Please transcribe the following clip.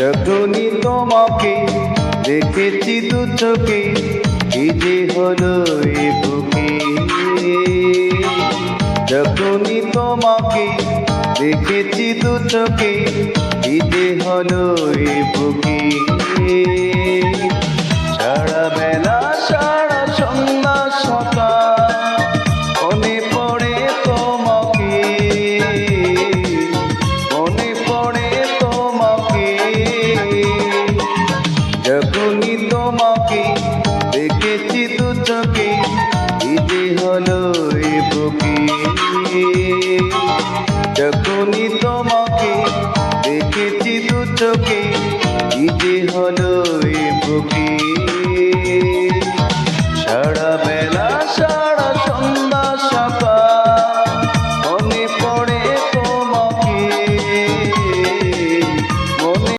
যখনই তোমাকে দেখেছি দু চোখে, কি যে হলো এ বুকে। যখনই তোমাকে দেখেছি দু চোখে, কি যে হলো এ বুকে। সারা বেলা সারা সন্ধ্যা সকাল মনে পড়ে তোমাকে, মনে পড়ে তোমাকে। যখনই তোমাকে দেখেছি দু চোখে, কি যে হলো এ বুকে। যখনই তোমাকে দেখেছি দু চোখে, কি যে হলো এ বুকে। সারা বেলা